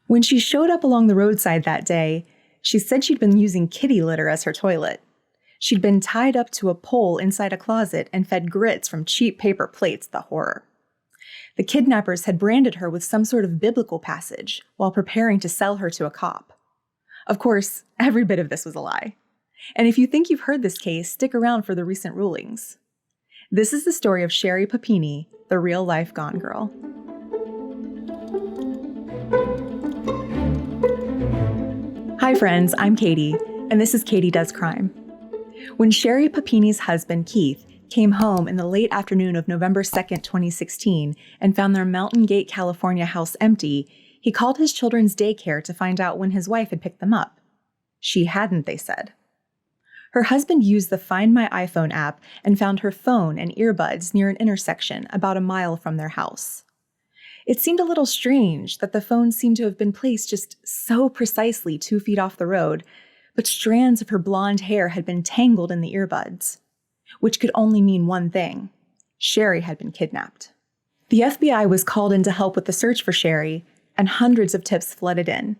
When she showed up along the roadside that day, she said she'd been using kitty litter as her toilet. She'd been tied up to a pole inside a closet and fed grits from cheap paper plates, the horror. The kidnappers had branded her with some sort of biblical passage while preparing to sell her to a cop. Of course, every bit of this was a lie. And if you think you've heard this case, stick around for the recent rulings. This is the story of Sherri Papini, the real-life Gone Girl. Hi friends, I'm Katie, and this is Katie Does Crime. When Sherri Papini's husband, Keith, came home in the late afternoon of November 2nd, 2016, and found their Mountain Gate, California house empty, he called his children's daycare to find out when his wife had picked them up. She hadn't, they said. Her husband used the Find My iPhone app and found her phone and earbuds near an intersection about a mile from their house. It seemed a little strange that the phone seemed to have been placed just so precisely 2 feet off the road, but strands of her blonde hair had been tangled in the earbuds, which could only mean one thing: Sherri had been kidnapped. The FBI was called in to help with the search for Sherri, and hundreds of tips flooded in.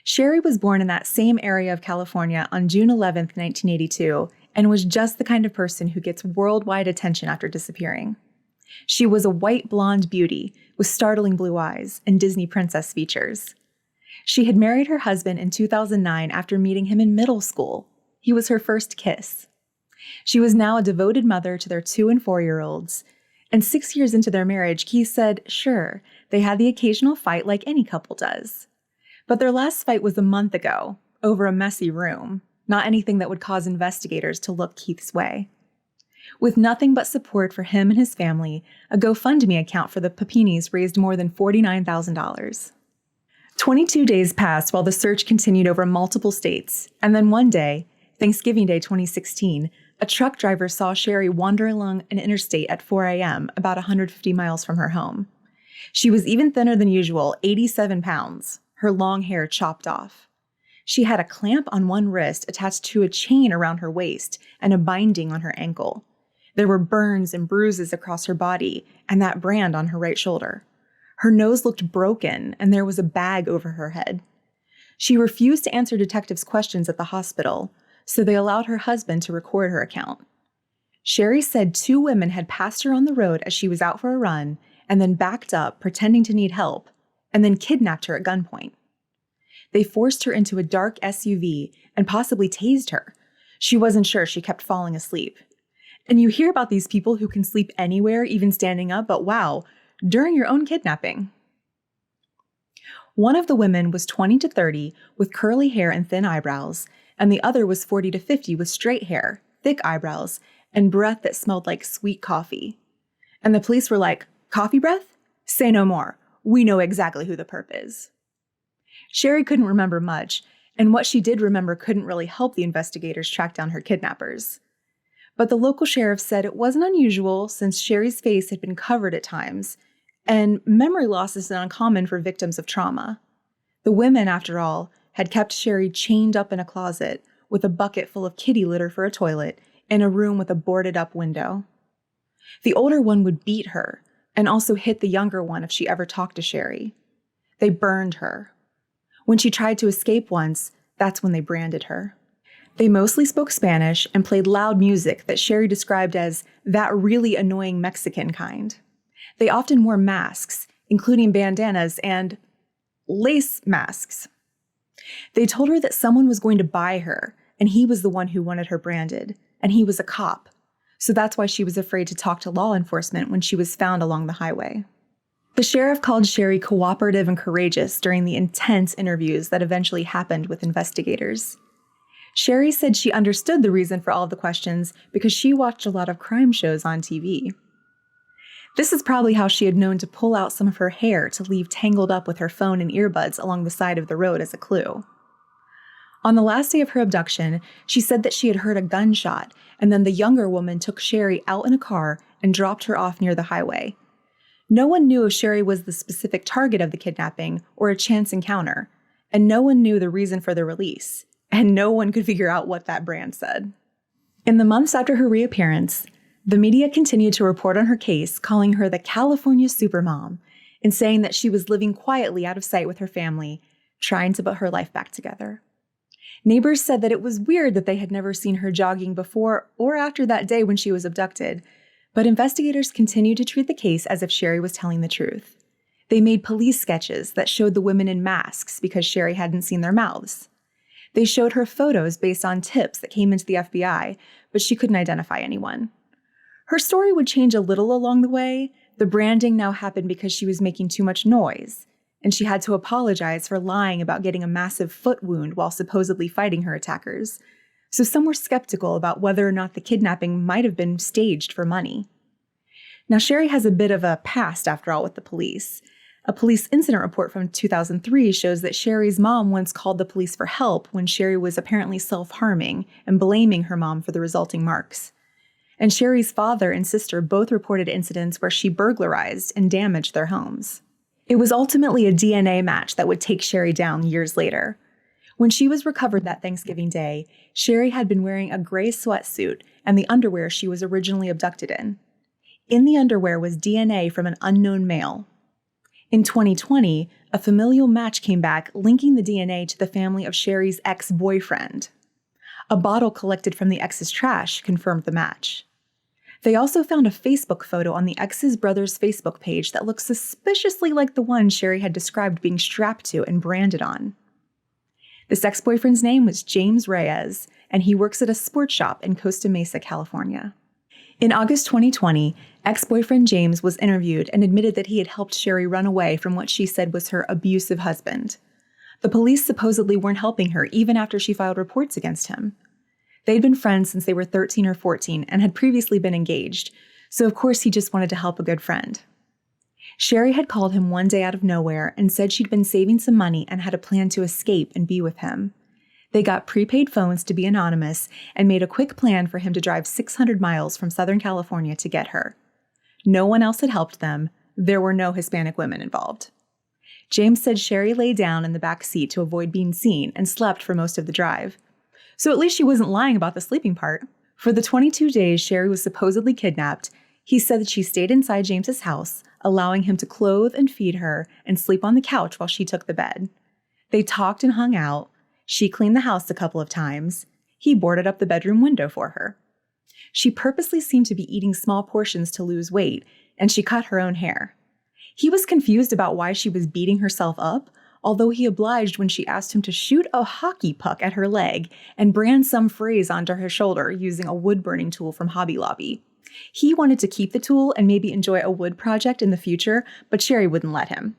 Sherri was born in that same area of California on June 11, 1982, and was just the kind of person who gets worldwide attention after disappearing. She was a white blonde beauty with startling blue eyes and Disney princess features. She had married her husband in 2009 after meeting him in middle school. He was her first kiss. She was now a devoted mother to their 2- and 4-year-olds. And 6 years into their marriage, Keith said, sure, they had the occasional fight like any couple does. But their last fight was a month ago, over a messy room, not anything that would cause investigators to look Keith's way. With nothing but support for him and his family, a GoFundMe account for the Papinis raised more than $49,000. 22 days passed while the search continued over multiple states, and then one day, Thanksgiving Day 2016, a truck driver saw Sherri wander along an interstate at 4 a.m., about 150 miles from her home. She was even thinner than usual, 87 pounds, her long hair chopped off. She had a clamp on one wrist attached to a chain around her waist and a binding on her ankle. There were burns and bruises across her body and that brand on her right shoulder. Her nose looked broken and there was a bag over her head. She refused to answer detectives' questions at the hospital, so they allowed her husband to record her account. Sherri said 2 women had passed her on the road as she was out for a run and then backed up, pretending to need help, and then kidnapped her at gunpoint. They forced her into a dark SUV and possibly tased her. She wasn't sure, she kept falling asleep. And you hear about these people who can sleep anywhere, even standing up, but wow, during your own kidnapping. One of the women was 20 to 30 with curly hair and thin eyebrows, and the other was 40 to 50 with straight hair, thick eyebrows, and breath that smelled like sweet coffee. And the police were like, coffee breath? Say no more. We know exactly who the perp is. Sherri couldn't remember much, and what she did remember couldn't really help the investigators track down her kidnappers. But the local sheriff said it wasn't unusual since Sherri's face had been covered at times, and memory loss isn't uncommon for victims of trauma. The women, after all, had kept Sherri chained up in a closet with a bucket full of kitty litter for a toilet in a room with a boarded-up window. The older one would beat her and also hit the younger one if she ever talked to Sherri. They burned her. When she tried to escape once, that's when they branded her. They mostly spoke Spanish and played loud music that Sherri described as that really annoying Mexican kind. They often wore masks, including bandanas and lace masks. They told her that someone was going to buy her, and he was the one who wanted her branded, and he was a cop. So that's why she was afraid to talk to law enforcement when she was found along the highway. The sheriff called Sherri cooperative and courageous during the intense interviews that eventually happened with investigators. Sherri said she understood the reason for all of the questions because she watched a lot of crime shows on TV. This is probably how she had known to pull out some of her hair to leave tangled up with her phone and earbuds along the side of the road as a clue. On the last day of her abduction, she said that she had heard a gunshot, and then the younger woman took Sherri out in a car and dropped her off near the highway. No one knew if Sherri was the specific target of the kidnapping or a chance encounter, and no one knew the reason for the release, and no one could figure out what that brand said. In the months after her reappearance, the media continued to report on her case, calling her the California supermom, and saying that she was living quietly out of sight with her family, trying to put her life back together. Neighbors said that it was weird that they had never seen her jogging before or after that day when she was abducted, but investigators continued to treat the case as if Sherri was telling the truth. They made police sketches that showed the women in masks because Sherri hadn't seen their mouths. They showed her photos based on tips that came into the FBI, but she couldn't identify anyone. Her story would change a little along the way. The branding now happened because she was making too much noise, and she had to apologize for lying about getting a massive foot wound while supposedly fighting her attackers. So some were skeptical about whether or not the kidnapping might have been staged for money. Now, Sherri has a bit of a past, after all, with the police. A police incident report from 2003 shows that Sherri's mom once called the police for help when Sherri was apparently self-harming and blaming her mom for the resulting marks. And Sherri's father and sister both reported incidents where she burglarized and damaged their homes. It was ultimately a DNA match that would take Sherri down years later. When she was recovered that Thanksgiving Day, Sherri had been wearing a gray sweatsuit and the underwear she was originally abducted in. In the underwear was DNA from an unknown male. In 2020, a familial match came back linking the DNA to the family of Sherri's ex-boyfriend. A bottle collected from the ex's trash confirmed the match. They also found a Facebook photo on the ex's brother's Facebook page that looked suspiciously like the one Sherri had described being strapped to and branded on. This ex-boyfriend's name was James Reyes, and he works at a sports shop in Costa Mesa, California. In August 2020, ex-boyfriend James was interviewed and admitted that he had helped Sherri run away from what she said was her abusive husband. The police supposedly weren't helping her even after she filed reports against him. They'd been friends since they were 13 or 14 and had previously been engaged, so of course he just wanted to help a good friend. Sherri had called him one day out of nowhere and said she'd been saving some money and had a plan to escape and be with him. They got prepaid phones to be anonymous and made a quick plan for him to drive 600 miles from Southern California to get her. No one else had helped them. There were no Hispanic women involved. James said Sherri lay down in the back seat to avoid being seen and slept for most of the drive. So at least she wasn't lying about the sleeping part. For the 22 days Sherri was supposedly kidnapped, he said that she stayed inside James's house, allowing him to clothe and feed her and sleep on the couch while she took the bed. They talked and hung out. She cleaned the house a couple of times. He boarded up the bedroom window for her. She purposely seemed to be eating small portions to lose weight, and she cut her own hair. He was confused about why she was beating herself up, although he obliged when she asked him to shoot a hockey puck at her leg and brand some phrase onto her shoulder using a wood-burning tool from Hobby Lobby. He wanted to keep the tool and maybe enjoy a wood project in the future, but Sherri wouldn't let him.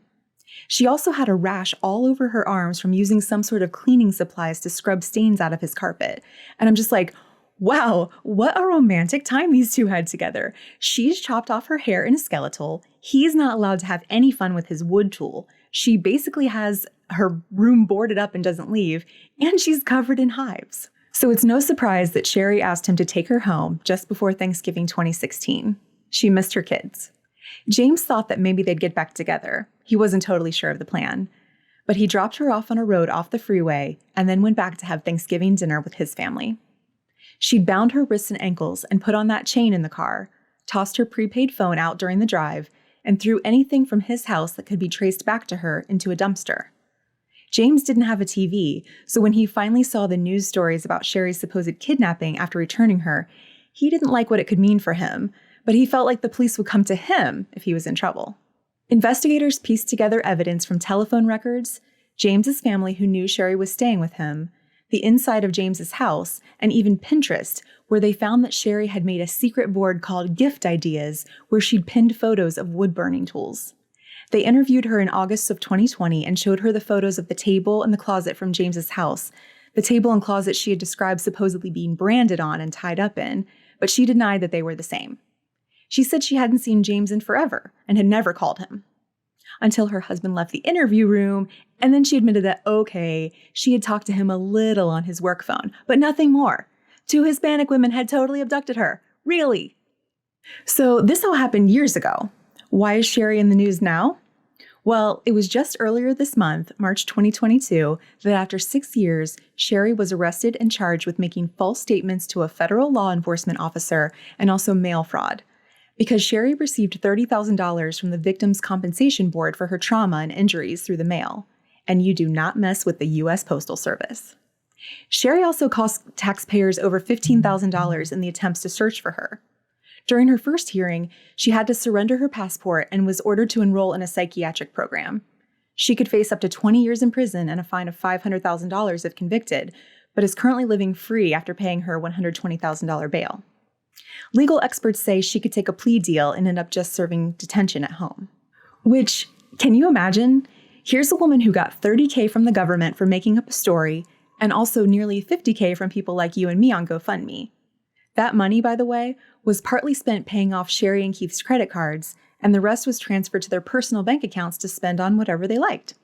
She also had a rash all over her arms from using some sort of cleaning supplies to scrub stains out of his carpet. And I'm just like, wow, what a romantic time these two had together. She's chopped off her hair in a skeletal. He's not allowed to have any fun with his wood tool. She basically has her room boarded up and doesn't leave, and she's covered in hives. So it's no surprise that Sherri asked him to take her home just before Thanksgiving 2016. She missed her kids. James thought that maybe they'd get back together. He wasn't totally sure of the plan. But he dropped her off on a road off the freeway and then went back to have Thanksgiving dinner with his family. She'd bound her wrists and ankles and put on that chain in the car, tossed her prepaid phone out during the drive, and threw anything from his house that could be traced back to her into a dumpster. James didn't have a TV, so when he finally saw the news stories about Sherri's supposed kidnapping after returning her, he didn't like what it could mean for him, but he felt like the police would come to him if he was in trouble. Investigators pieced together evidence from telephone records, James's family who knew Sherri was staying with him, the inside of James's house, and even Pinterest, where they found that Sherri had made a secret board called Gift Ideas, where she'd pinned photos of wood-burning tools. They interviewed her in August of 2020 and showed her the photos of the table and the closet from James's house, the table and closet she had described supposedly being branded on and tied up in, but she denied that they were the same. She said she hadn't seen James in forever and had never called him. Until her husband left the interview room, and then she admitted that, okay, she had talked to him a little on his work phone, but nothing more. 2 Hispanic women had totally abducted her. Really? So this all happened years ago. Why is Sherri in the news now? Well, it was just earlier this month, March 2022, that after 6 years, Sherri was arrested and charged with making false statements to a federal law enforcement officer and also mail fraud. because Sherri received $30,000 from the Victims' Compensation Board for her trauma and injuries through the mail. And you do not mess with the U.S. Postal Service. Sherri also cost taxpayers over $15,000 in the attempts to search for her. During her first hearing, she had to surrender her passport and was ordered to enroll in a psychiatric program. She could face up to 20 years in prison and a fine of $500,000 if convicted, but is currently living free after paying her $120,000 bail. Legal experts say she could take a plea deal and end up just serving detention at home. Which, can you imagine? Here's a woman who got $30,000 from the government for making up a story, and also nearly $50,000 from people like you and me on GoFundMe. That money, by the way, was partly spent paying off Sherri and Keith's credit cards, and the rest was transferred to their personal bank accounts to spend on whatever they liked.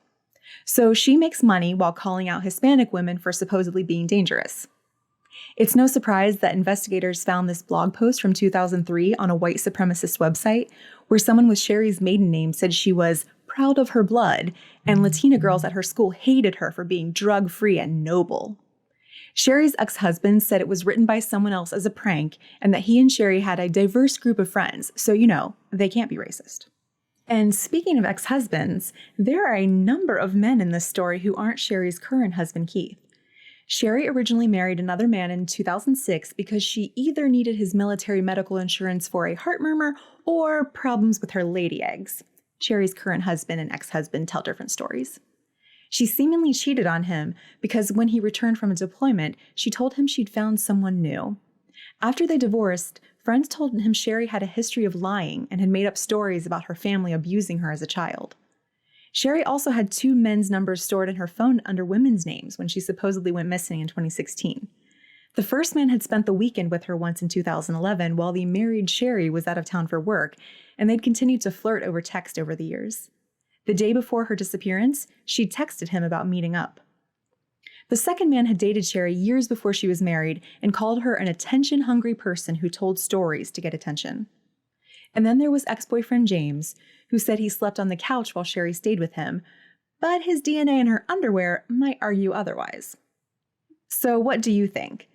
So she makes money while calling out Hispanic women for supposedly being dangerous. It's no surprise that investigators found this blog post from 2003 on a white supremacist website where someone with Sherri's maiden name said she was proud of her blood, and Latina girls at her school hated her for being drug-free and noble. Sherri's ex-husband said it was written by someone else as a prank and that he and Sherri had a diverse group of friends, so they can't be racist. And speaking of ex-husbands, there are a number of men in this story who aren't Sherri's current husband, Keith. Sherri originally married another man in 2006 because she either needed his military medical insurance for a heart murmur or problems with her lady eggs. Sherri's current husband and ex-husband tell different stories. She seemingly cheated on him because when he returned from a deployment, she told him she'd found someone new. After they divorced, friends told him Sherri had a history of lying and had made up stories about her family abusing her as a child. Sherri also had 2 men's numbers stored in her phone under women's names when she supposedly went missing in 2016. The first man had spent the weekend with her once in 2011 while the married Sherri was out of town for work, and they'd continued to flirt over text over the years. The day before her disappearance, she texted him about meeting up. The second man had dated Sherri years before she was married and called her an attention-hungry person who told stories to get attention. And then there was ex-boyfriend James, who said he slept on the couch while Sherri stayed with him, but his DNA in her underwear might argue otherwise. So what do you think?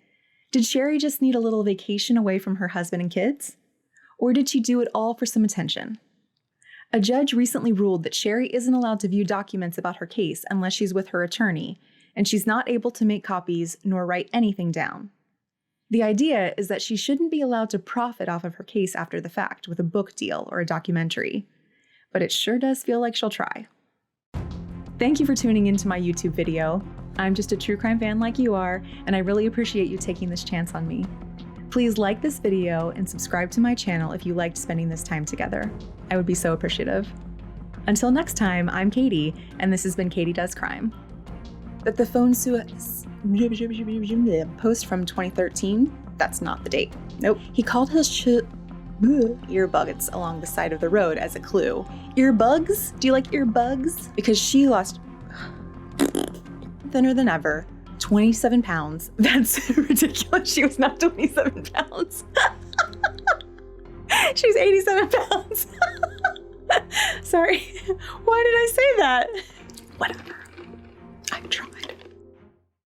Did Sherri just need a little vacation away from her husband and kids? Or did she do it all for some attention? A judge recently ruled that Sherri isn't allowed to view documents about her case unless she's with her attorney, and she's not able to make copies nor write anything down. The idea is that she shouldn't be allowed to profit off of her case after the fact with a book deal or a documentary, but it sure does feel like she'll try. Thank you for tuning into my YouTube video. I'm just a true crime fan like you are, and I really appreciate you taking this chance on me. Please like this video and subscribe to my channel if you liked spending this time together. I would be so appreciative. Until next time, I'm Katie, and this has been Katie Does Crime. That the phone post from 2013, that's not the date. Nope. He called his earbuds along the side of the road as a clue. Earbugs? Do you like earbugs? Because she lost thinner than ever. 27 pounds. That's ridiculous. She was not 27 pounds. She's 87 pounds. Sorry. Why did I say that? Whatever. I tried.